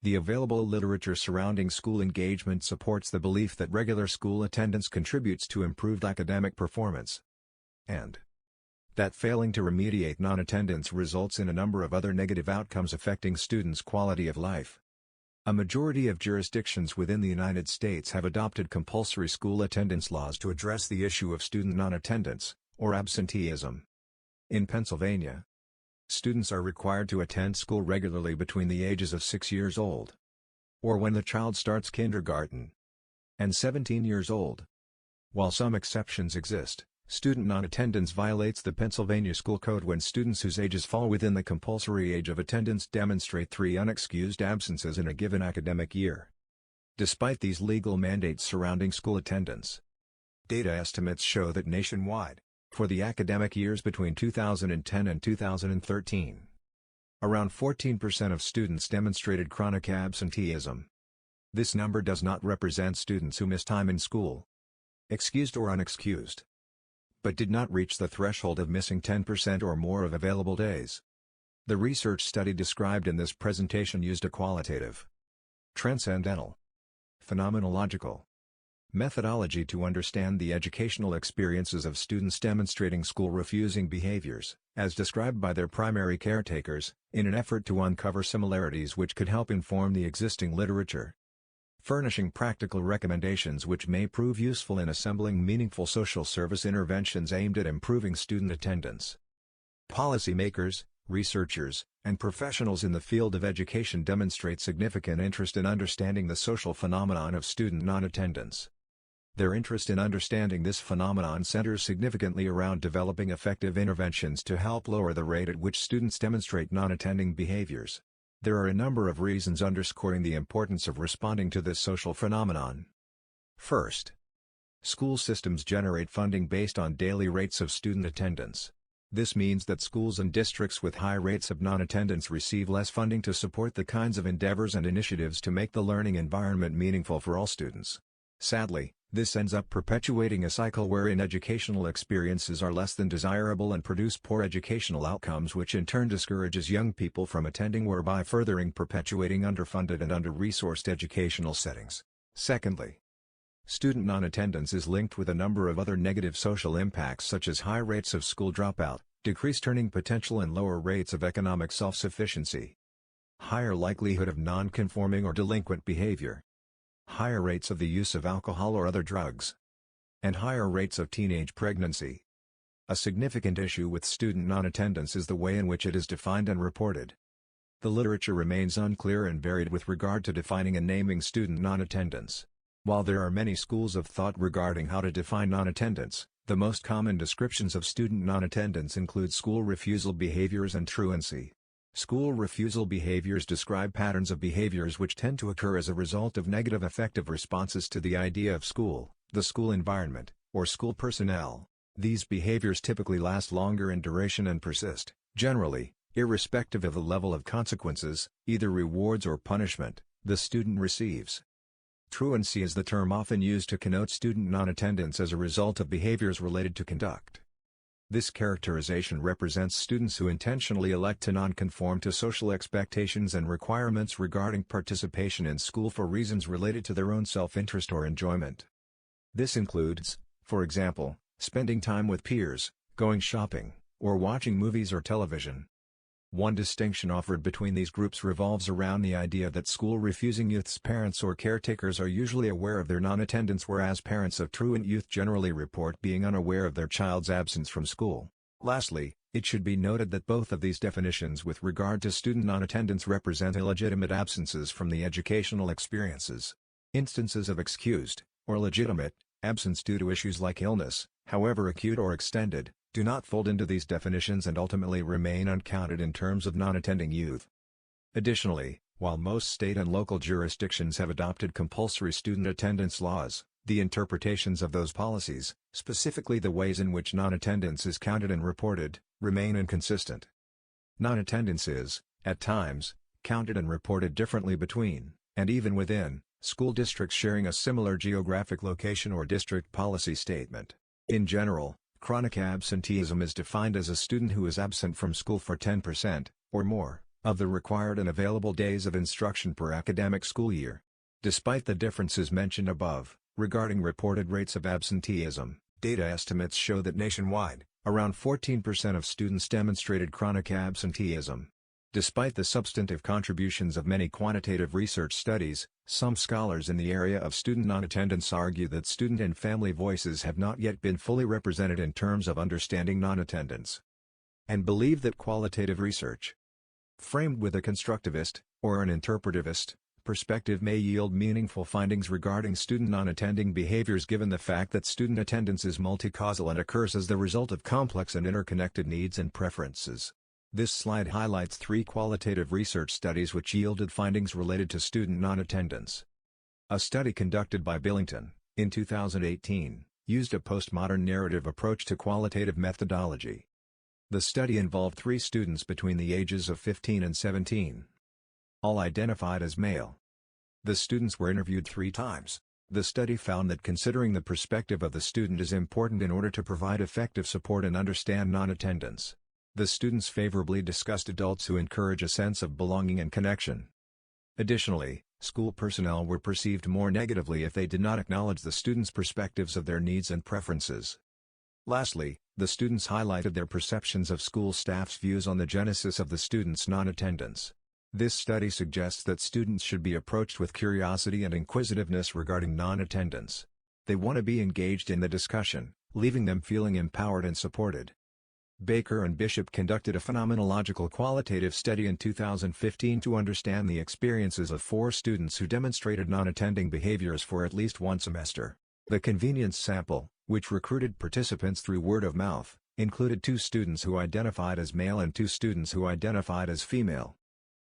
The available literature surrounding school engagement supports the belief that regular school attendance contributes to improved academic performance, and that failing to remediate non-attendance results in a number of other negative outcomes affecting students' quality of life. A majority of jurisdictions within the United States have adopted compulsory school attendance laws to address the issue of student non-attendance, or absenteeism. In Pennsylvania, students are required to attend school regularly between the ages of 6 years old, or when the child starts kindergarten, and 17 years old. While some exceptions exist, student non-attendance violates the Pennsylvania School Code when students whose ages fall within the compulsory age of attendance demonstrate 3 unexcused absences in a given academic year. Despite these legal mandates surrounding school attendance, data estimates show that nationwide, for the academic years between 2010 and 2013, around 14% of students demonstrated chronic absenteeism. This number does not represent students who miss time in school, excused or unexcused, but did not reach the threshold of missing 10% or more of available days. The research study described in this presentation used a qualitative, transcendental, phenomenological methodology to understand the educational experiences of students demonstrating school-refusing behaviors, as described by their primary caretakers, in an effort to uncover similarities which could help inform the existing literature, furnishing practical recommendations which may prove useful in assembling meaningful social service interventions aimed at improving student attendance. Policymakers, researchers, and professionals in the field of education demonstrate significant interest in understanding the social phenomenon of student non-attendance. Their interest in understanding this phenomenon centers significantly around developing effective interventions to help lower the rate at which students demonstrate non-attending behaviors. There are a number of reasons underscoring the importance of responding to this social phenomenon. First, school systems generate funding based on daily rates of student attendance. This means that schools and districts with high rates of non-attendance receive less funding to support the kinds of endeavors and initiatives to make the learning environment meaningful for all students. Sadly, this ends up perpetuating a cycle wherein educational experiences are less than desirable and produce poor educational outcomes, which in turn discourages young people from attending, whereby furthering perpetuating underfunded and under-resourced educational settings. Secondly, student non-attendance is linked with a number of other negative social impacts such as high rates of school dropout, decreased earning potential and lower rates of economic self-sufficiency, higher likelihood of non-conforming or delinquent behavior, higher rates of the use of alcohol or other drugs, and higher rates of teenage pregnancy. A significant issue with student non-attendance is the way in which it is defined and reported. The literature remains unclear and varied with regard to defining and naming student non-attendance. While there are many schools of thought regarding how to define non-attendance, the most common descriptions of student non-attendance include school refusal behaviors and truancy. School refusal behaviors describe patterns of behaviors which tend to occur as a result of negative affective responses to the idea of school, the school environment, or school personnel. These behaviors typically last longer in duration and persist, generally, irrespective of the level of consequences, either rewards or punishment, the student receives. Truancy is the term often used to connote student non-attendance as a result of behaviors related to conduct. This characterization represents students who intentionally elect to non-conform to social expectations and requirements regarding participation in school for reasons related to their own self-interest or enjoyment. This includes, for example, spending time with peers, going shopping, or watching movies or television. One distinction offered between these groups revolves around the idea that school-refusing youth's parents or caretakers are usually aware of their non-attendance, whereas parents of truant youth generally report being unaware of their child's absence from school. Lastly, it should be noted that both of these definitions with regard to student non-attendance represent illegitimate absences from the educational experiences. Instances of excused, or legitimate, absence due to issues like illness, however acute or extended, do not fold into these definitions and ultimately remain uncounted in terms of non-attending youth. Additionally, while most state and local jurisdictions have adopted compulsory student attendance laws, the interpretations of those policies, specifically the ways in which non-attendance is counted and reported, remain inconsistent. Non-attendance is, at times, counted and reported differently between, and even within, school districts sharing a similar geographic location or district policy statement. In general, chronic absenteeism is defined as a student who is absent from school for 10%, or more, of the required and available days of instruction per academic school year. Despite the differences mentioned above, regarding reported rates of absenteeism, data estimates show that nationwide, around 14% of students demonstrated chronic absenteeism. Despite the substantive contributions of many quantitative research studies, some scholars in the area of student non-attendance argue that student and family voices have not yet been fully represented in terms of understanding non-attendance, and believe that qualitative research, framed with a constructivist, or an interpretivist, perspective may yield meaningful findings regarding student non-attending behaviors given the fact that student attendance is multi-causal and occurs as the result of complex and interconnected needs and preferences. This slide highlights 3 qualitative research studies which yielded findings related to student non-attendance. A study conducted by Billington, in 2018, used a postmodern narrative approach to qualitative methodology. The study involved 3 students between the ages of 15 and 17. All identified as male. The students were interviewed 3 times. The study found that considering the perspective of the student is important in order to provide effective support and understand non-attendance. The students favorably discussed adults who encourage a sense of belonging and connection. Additionally, school personnel were perceived more negatively if they did not acknowledge the students' perspectives of their needs and preferences. Lastly, the students highlighted their perceptions of school staff's views on the genesis of the students' non-attendance. This study suggests that students should be approached with curiosity and inquisitiveness regarding non-attendance. They want to be engaged in the discussion, leaving them feeling empowered and supported. Baker and Bishop conducted a phenomenological qualitative study in 2015 to understand the experiences of 4 students who demonstrated non-attending behaviors for at least 1 semester. The convenience sample, which recruited participants through word of mouth, included 2 students who identified as male and 2 students who identified as female.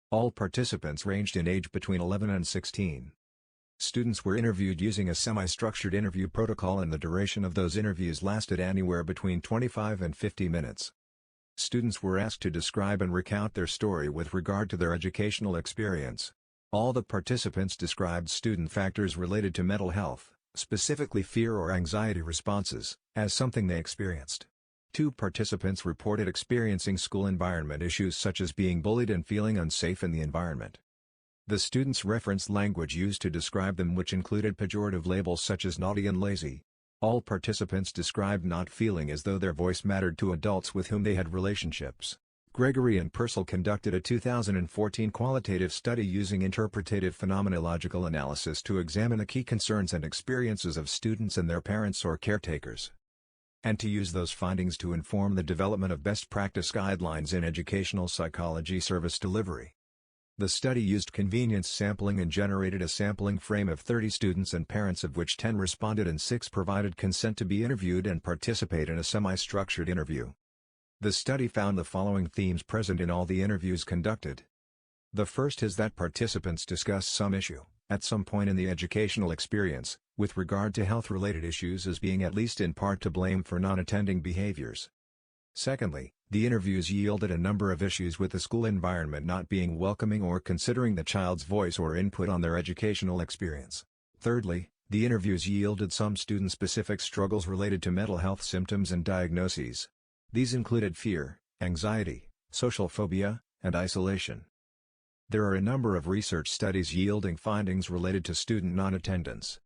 All participants ranged in age between 11 and 16. Students were interviewed using a semi-structured interview protocol and the duration of those interviews lasted anywhere between 25 and 50 minutes. Students were asked to describe and recount their story with regard to their educational experience. All the participants described student factors related to mental health, specifically fear or anxiety responses, as something they experienced. 2 participants reported experiencing school environment issues such as being bullied and feeling unsafe in the environment. The students referenced language used to describe them which included pejorative labels such as naughty and lazy. All participants described not feeling as though their voice mattered to adults with whom they had relationships. Gregory and Purcell conducted a 2014 qualitative study using interpretative phenomenological analysis to examine the key concerns and experiences of students and their parents or caretakers, and to use those findings to inform the development of best practice guidelines in educational psychology service delivery. The study used convenience sampling and generated a sampling frame of 30 students and parents, of which 10 responded and 6 provided consent to be interviewed and participate in a semi-structured interview. The study found the following themes present in all the interviews conducted. The first is that participants discuss some issue, at some point in the educational experience, with regard to health-related issues as being at least in part to blame for non-attending behaviors. Secondly, the interviews yielded a number of issues with the school environment not being welcoming or considering the child's voice or input on their educational experience. Thirdly, the interviews yielded some student-specific struggles related to mental health symptoms and diagnoses. These included fear, anxiety, social phobia, and isolation. There are a number of research studies yielding findings related to student non-attendance,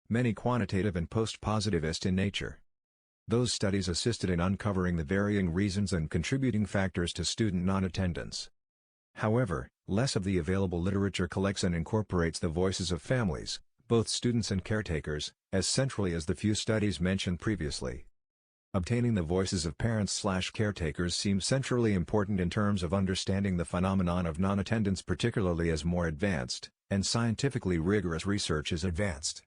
many quantitative and post-positivist in nature. Those studies assisted in uncovering the varying reasons and contributing factors to student non-attendance. However, less of the available literature collects and incorporates the voices of families, both students and caretakers, as centrally as the few studies mentioned previously. Obtaining the voices of parents/caretakers seems centrally important in terms of understanding the phenomenon of non-attendance, particularly as more advanced, and scientifically rigorous research is advanced.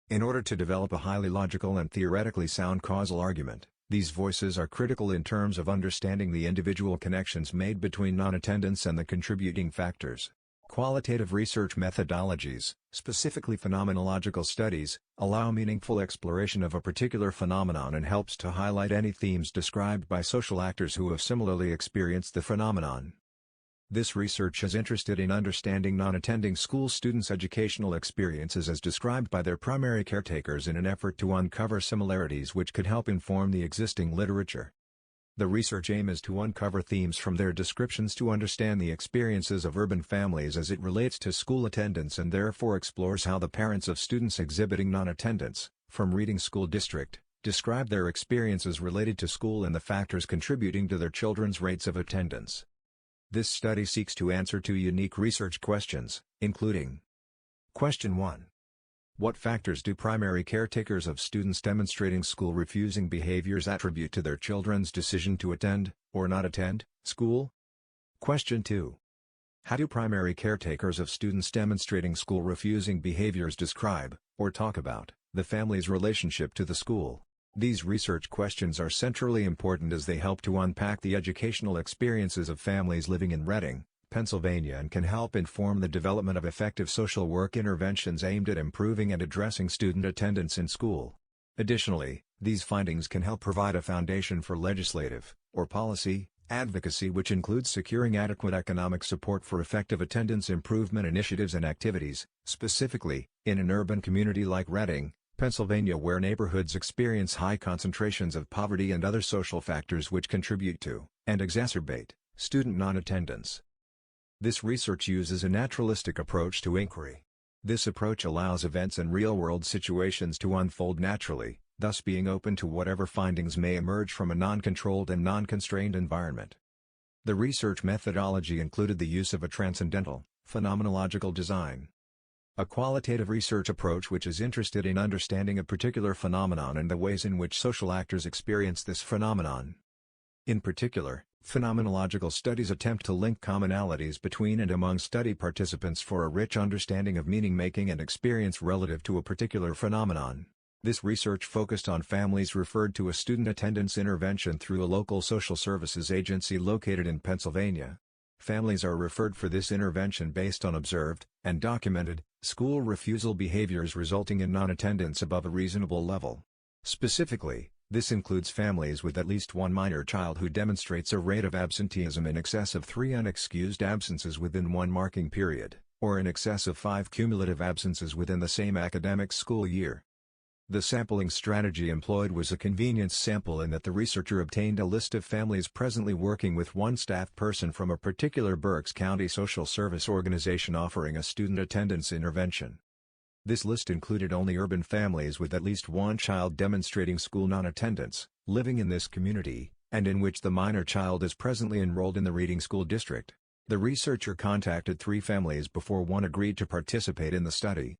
In order to develop a highly logical and theoretically sound causal argument, these voices are critical in terms of understanding the individual connections made between non-attendance and the contributing factors. Qualitative research methodologies, specifically phenomenological studies, allow meaningful exploration of a particular phenomenon and helps to highlight any themes described by social actors who have similarly experienced the phenomenon. This research is interested in understanding non-attending school students' educational experiences as described by their primary caretakers in an effort to uncover similarities which could help inform the existing literature. The research aim is to uncover themes from their descriptions to understand the experiences of urban families as it relates to school attendance and therefore explores how the parents of students exhibiting non-attendance, from Reading School District, describe their experiences related to school and the factors contributing to their children's rates of attendance. This study seeks to answer two unique research questions, including: Question 1. What factors do primary caretakers of students demonstrating school refusing behaviors attribute to their children's decision to attend, or not attend, school? Question 2. How do primary caretakers of students demonstrating school refusing behaviors describe, or talk about, the family's relationship to the school? These research questions are centrally important as they help to unpack the educational experiences of families living in Reading, Pennsylvania, and can help inform the development of effective social work interventions aimed at improving and addressing student attendance in school. Additionally, these findings can help provide a foundation for legislative, or policy, advocacy which includes securing adequate economic support for effective attendance improvement initiatives and activities, specifically, in an urban community like Reading, Pennsylvania, where neighborhoods experience high concentrations of poverty and other social factors which contribute to, and exacerbate, student non-attendance. This research uses a naturalistic approach to inquiry. This approach allows events and real-world situations to unfold naturally, thus being open to whatever findings may emerge from a non-controlled and non-constrained environment. The research methodology included the use of a transcendental, phenomenological design, a qualitative research approach which is interested in understanding a particular phenomenon and the ways in which social actors experience this phenomenon. In particular, phenomenological studies attempt to link commonalities between and among study participants for a rich understanding of meaning-making and experience relative to a particular phenomenon. This research focused on families referred to a student attendance intervention through a local social services agency located in Pennsylvania. Families are referred for this intervention based on observed, and documented, school refusal behaviors resulting in non-attendance above a reasonable level. Specifically, this includes families with at least one minor child who demonstrates a rate of absenteeism in excess of 3 unexcused absences within one marking period, or in excess of 5 cumulative absences within the same academic school year. The sampling strategy employed was a convenience sample in that the researcher obtained a list of families presently working with one staff person from a particular Berks County social service organization offering a student attendance intervention. This list included only urban families with at least one child demonstrating school non-attendance, living in this community, and in which the minor child is presently enrolled in the Reading School District. The researcher contacted 3 families before one agreed to participate in the study.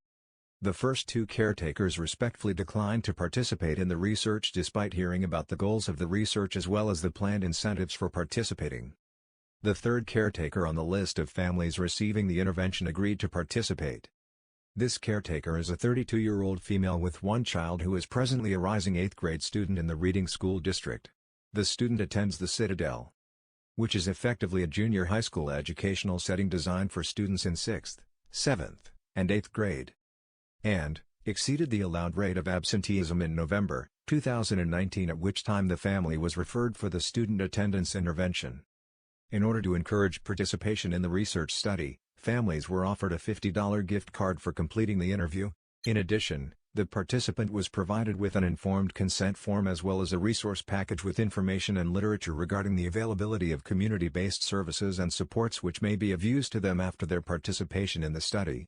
The first 2 caretakers respectfully declined to participate in the research despite hearing about the goals of the research as well as the planned incentives for participating. The third caretaker on the list of families receiving the intervention agreed to participate. This caretaker is a 32-year-old female with one child who is presently a rising 8th grade student in the Reading School District. The student attends the Citadel, which is effectively a junior high school educational setting designed for students in 6th, 7th, and 8th grade, and exceeded the allowed rate of absenteeism in November 2019, at which time the family was referred for the student attendance intervention. In order to encourage participation in the research study, families were offered a $50 gift card for completing the interview. In addition, the participant was provided with an informed consent form as well as a resource package with information and literature regarding the availability of community-based services and supports which may be of use to them after their participation in the study.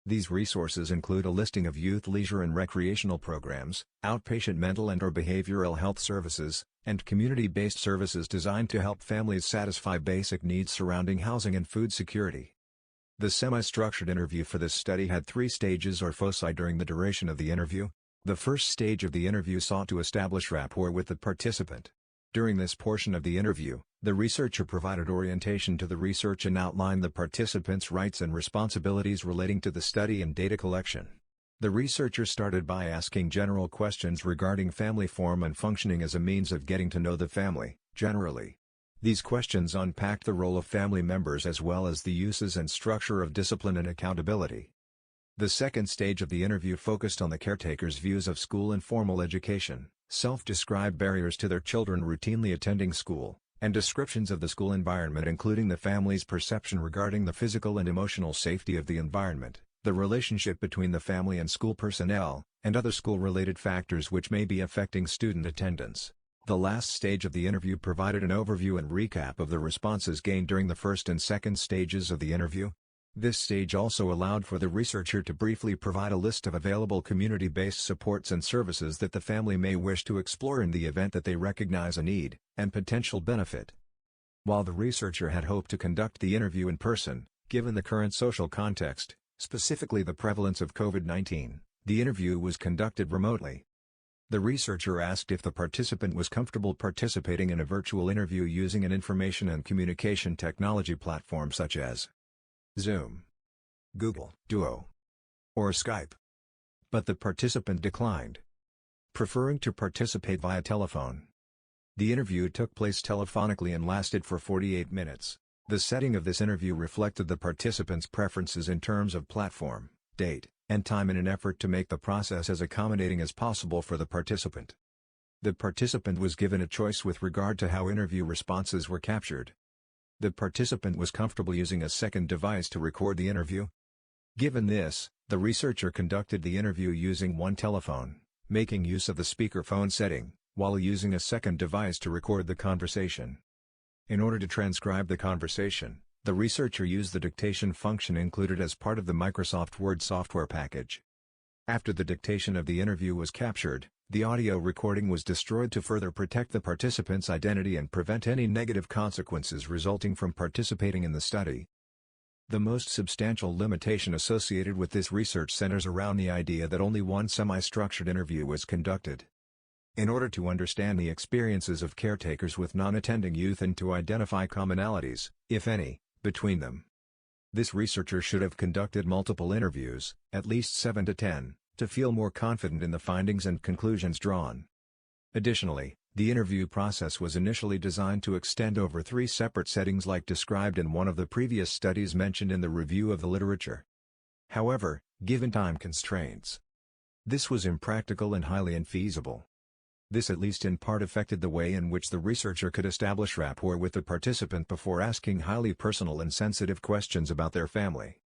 These resources include a listing of youth leisure and recreational programs, outpatient mental and/or behavioral health services, and community-based services designed to help families satisfy basic needs surrounding housing and food security. The semi-structured interview for this study had 3 stages or foci during the duration of the interview. The first stage of the interview sought to establish rapport with the participant. During this portion of the interview, the researcher provided orientation to the research and outlined the participants' rights and responsibilities relating to the study and data collection. The researcher started by asking general questions regarding family form and functioning as a means of getting to know the family, generally. These questions unpacked the role of family members as well as the uses and structure of discipline and accountability. The second stage of the interview focused on the caretaker's views of school and formal education, self-described barriers to their children routinely attending school, and descriptions of the school environment including the family's perception regarding the physical and emotional safety of the environment, the relationship between the family and school personnel, and other school-related factors which may be affecting student attendance. The last stage of the interview provided an overview and recap of the responses gained during the first and second stages of the interview. This stage also allowed for the researcher to briefly provide a list of available community-based supports and services that the family may wish to explore in the event that they recognize a need and potential benefit. While the researcher had hoped to conduct the interview in person, given the current social context, specifically the prevalence of COVID-19, the interview was conducted remotely. The researcher asked if the participant was comfortable participating in a virtual interview using an information and communication technology platform such as Zoom, Google Duo, or Skype. But the participant declined, preferring to participate via telephone. The interview took place telephonically and lasted for 48 minutes. The setting of this interview reflected the participant's preferences in terms of platform, date, and time in an effort to make the process as accommodating as possible for the participant. The participant was given a choice with regard to how interview responses were captured. The participant was comfortable using a second device to record the interview. Given this, the researcher conducted the interview using one telephone, making use of the speakerphone setting, while using a second device to record the conversation. In order to transcribe the conversation, the researcher used the dictation function included as part of the Microsoft Word software package. After the dictation of the interview was captured, the audio recording was destroyed to further protect the participant's identity and prevent any negative consequences resulting from participating in the study. The most substantial limitation associated with this research centers around the idea that only one semi-structured interview was conducted. In order to understand the experiences of caretakers with non-attending youth and to identify commonalities, if any, between them, this researcher should have conducted multiple interviews, at least 7 to 10, to feel more confident in the findings and conclusions drawn. Additionally, the interview process was initially designed to extend over 3 separate settings like described in one of the previous studies mentioned in the review of the literature. However, given time constraints, this was impractical and highly infeasible. This at least in part affected the way in which the researcher could establish rapport with the participant before asking highly personal and sensitive questions about their family.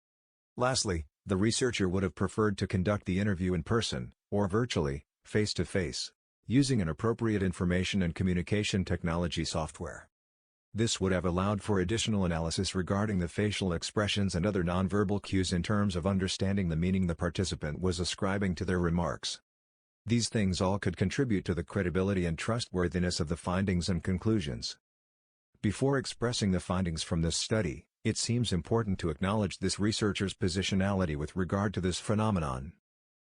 Lastly, the researcher would have preferred to conduct the interview in person, or virtually, face-to-face, using an appropriate information and communication technology software. This would have allowed for additional analysis regarding the facial expressions and other nonverbal cues in terms of understanding the meaning the participant was ascribing to their remarks. These things all could contribute to the credibility and trustworthiness of the findings and conclusions. Before expressing the findings from this study, it seems important to acknowledge this researcher's positionality with regard to this phenomenon.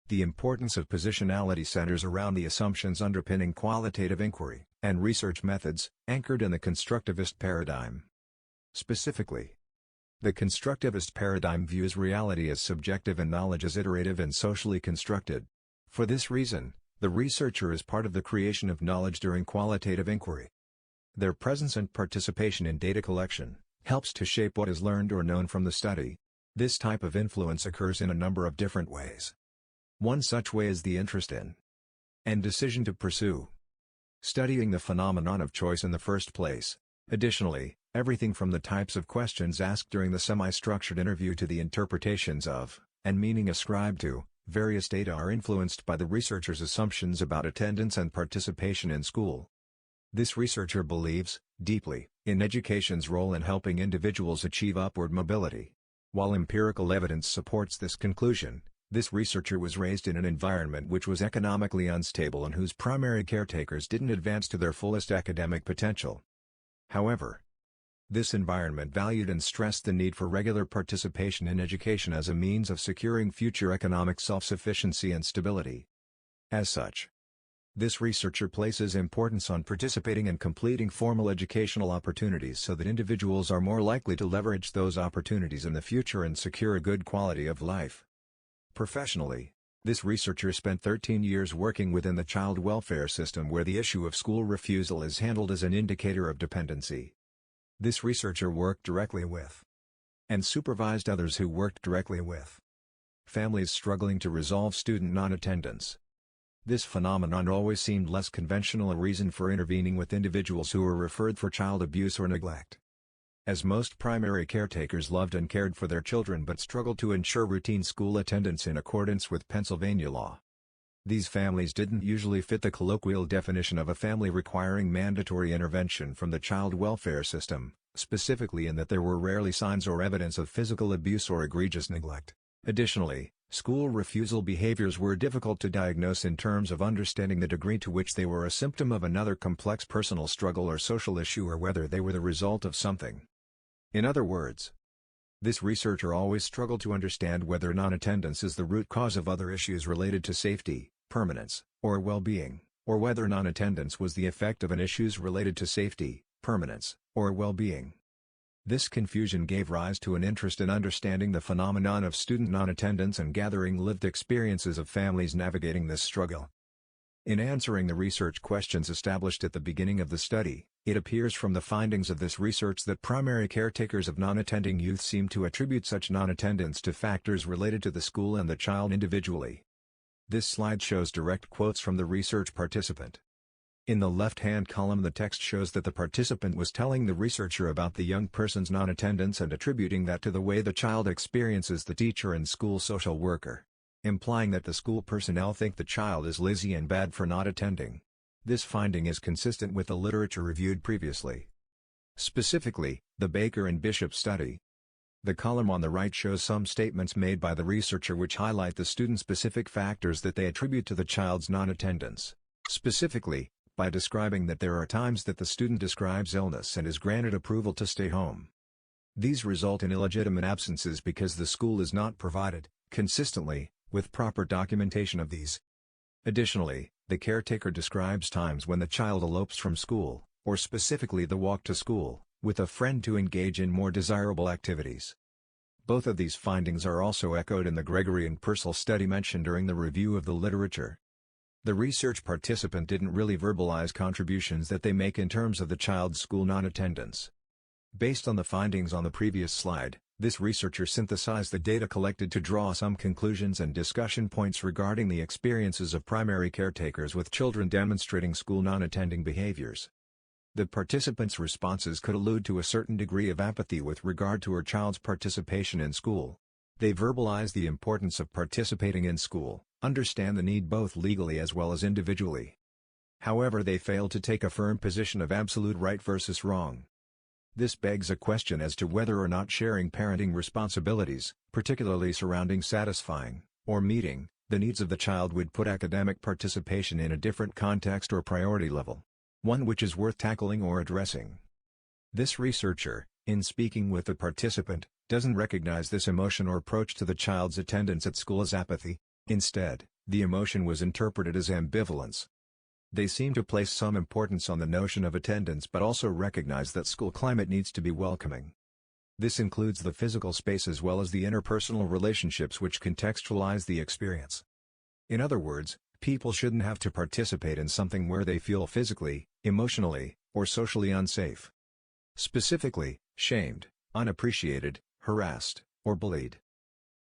The importance of positionality centers around the assumptions underpinning qualitative inquiry and research methods, anchored in the constructivist paradigm. Specifically, the constructivist paradigm views reality as subjective and knowledge as iterative and socially constructed. For this reason, the researcher is part of the creation of knowledge during qualitative inquiry. Their presence and participation in data collection helps to shape what is learned or known from the study. This type of influence occurs in a number of different ways. One such way is the interest in and decision to pursue studying the phenomenon of choice in the first place. Additionally, everything from the types of questions asked during the semi-structured interview to the interpretations of, and meaning ascribed to, various data are influenced by the researcher's assumptions about attendance and participation in school. This researcher believes, deeply, in education's role in helping individuals achieve upward mobility. While empirical evidence supports this conclusion, this researcher was raised in an environment which was economically unstable and whose primary caretakers didn't advance to their fullest academic potential. However, this environment valued and stressed the need for regular participation in education as a means of securing future economic self-sufficiency and stability. As such, this researcher places importance on participating and completing formal educational opportunities so that individuals are more likely to leverage those opportunities in the future and secure a good quality of life. Professionally, this researcher spent 13 years working within the child welfare system where the issue of school refusal is handled as an indicator of dependency. This researcher worked directly with and supervised others who worked directly with families struggling to resolve student non-attendance. This phenomenon always seemed less conventional a reason for intervening with individuals who were referred for child abuse or neglect. As most primary caretakers loved and cared for their children but struggled to ensure routine school attendance in accordance with Pennsylvania law. These families didn't usually fit the colloquial definition of a family requiring mandatory intervention from the child welfare system, specifically in that there were rarely signs or evidence of physical abuse or egregious neglect. Additionally, school refusal behaviors were difficult to diagnose in terms of understanding the degree to which they were a symptom of another complex personal struggle or social issue, or whether they were the result of something. In other words, this researcher always struggled to understand whether non-attendance is the root cause of other issues related to safety, permanence, or well-being, or whether non-attendance was the effect of an issues related to safety, permanence, or well-being. This confusion gave rise to an interest in understanding the phenomenon of student non-attendance and gathering lived experiences of families navigating this struggle. In answering the research questions established at the beginning of the study, it appears from the findings of this research that primary caretakers of non-attending youth seem to attribute such non-attendance to factors related to the school and the child individually. This slide shows direct quotes from the research participant. In the left-hand column, the text shows that the participant was telling the researcher about the young person's non-attendance and attributing that to the way the child experiences the teacher and school social worker, implying that the school personnel think the child is lazy and bad for not attending. This finding is consistent with the literature reviewed previously. Specifically, the Baker and Bishop study. The column on the right shows some statements made by the researcher which highlight the student-specific factors that they attribute to the child's non-attendance. Specifically, by describing that there are times that the student describes illness and is granted approval to stay home. These result in illegitimate absences because the school is not provided, consistently, with proper documentation of these. Additionally, the caretaker describes times when the child elopes from school, or specifically the walk to school, with a friend to engage in more desirable activities. Both of these findings are also echoed in the Gregory and Purcell study mentioned during the review of the literature. The research participant didn't really verbalize contributions that they make in terms of the child's school non-attendance. Based on the findings on the previous slide, this researcher synthesized the data collected to draw some conclusions and discussion points regarding the experiences of primary caretakers with children demonstrating school non-attending behaviors. The participants' responses could allude to a certain degree of apathy with regard to her child's participation in school. They verbalize the importance of participating in school, understand the need both legally as well as individually. However, they fail to take a firm position of absolute right versus wrong. This begs a question as to whether or not sharing parenting responsibilities, particularly surrounding satisfying, or meeting, the needs of the child would put academic participation in a different context or priority level, one which is worth tackling or addressing. This researcher, in speaking with the participant, doesn't recognize this emotion or approach to the child's attendance at school as apathy. Instead, the emotion was interpreted as ambivalence. They seem to place some importance on the notion of attendance but also recognize that school climate needs to be welcoming. This includes the physical space as well as the interpersonal relationships which contextualize the experience. In other words, people shouldn't have to participate in something where they feel physically, emotionally, or socially unsafe. Specifically, shamed, unappreciated, harassed, or bullied.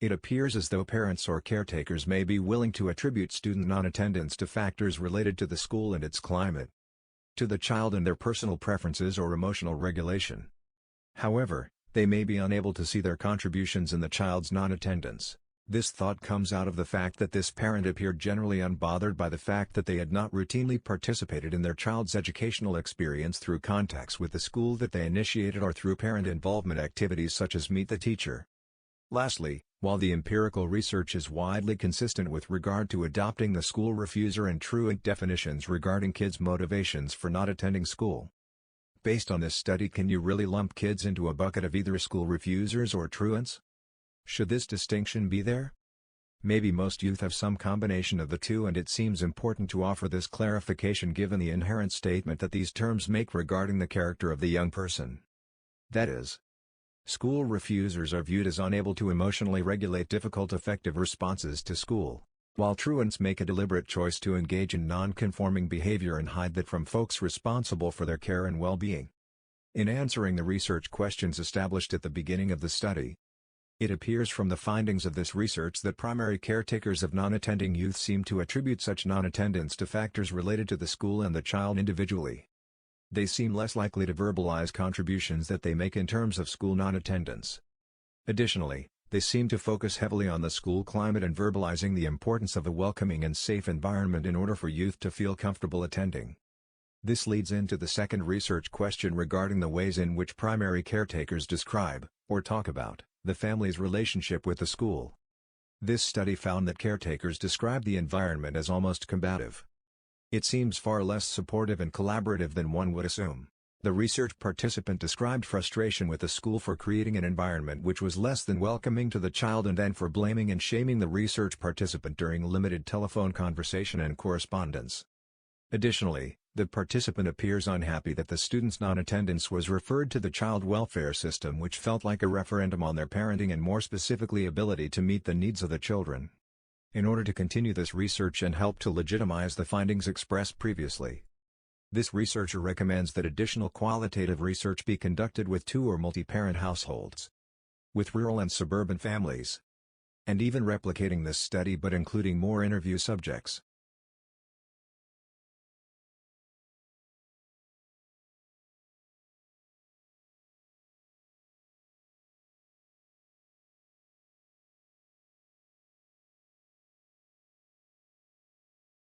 It appears as though parents or caretakers may be willing to attribute student non-attendance to factors related to the school and its climate, to the child and their personal preferences or emotional regulation. However, they may be unable to see their contributions in the child's non-attendance. This thought comes out of the fact that this parent appeared generally unbothered by the fact that they had not routinely participated in their child's educational experience through contacts with the school that they initiated or through parent involvement activities such as Meet the Teacher. Lastly, while the empirical research is widely consistent with regard to adopting the school refuser and truant definitions regarding kids' motivations for not attending school. Based on this study, can you really lump kids into a bucket of either school refusers or truants? Should this distinction be there? Maybe most youth have some combination of the two, and it seems important to offer this clarification given the inherent statement that these terms make regarding the character of the young person. That is, school refusers are viewed as unable to emotionally regulate difficult affective responses to school, while truants make a deliberate choice to engage in non-conforming behavior and hide that from folks responsible for their care and well-being. In answering the research questions established at the beginning of the study, it appears from the findings of this research that primary caretakers of non-attending youth seem to attribute such non-attendance to factors related to the school and the child individually. They seem less likely to verbalize contributions that they make in terms of school non-attendance. Additionally, They seem to focus heavily on the school climate and verbalizing the importance of a welcoming and safe environment in order for youth to feel comfortable attending. This leads into the second research question regarding the ways in which primary caretakers describe, or talk about, the family's relationship with the school. This study found that caretakers describe the environment as almost combative. It seems far less supportive and collaborative than one would assume. The research participant described frustration with the school for creating an environment which was less than welcoming to the child and then for blaming and shaming the research participant during limited telephone conversation and correspondence. Additionally, the participant appears unhappy that the student's non-attendance was referred to the child welfare system, which felt like a referendum on their parenting and more specifically ability to meet the needs of the children. In order to continue this research and help to legitimize the findings expressed previously, this researcher recommends that additional qualitative research be conducted with two or multi-parent households, with rural and suburban families, and even replicating this study but including more interview subjects.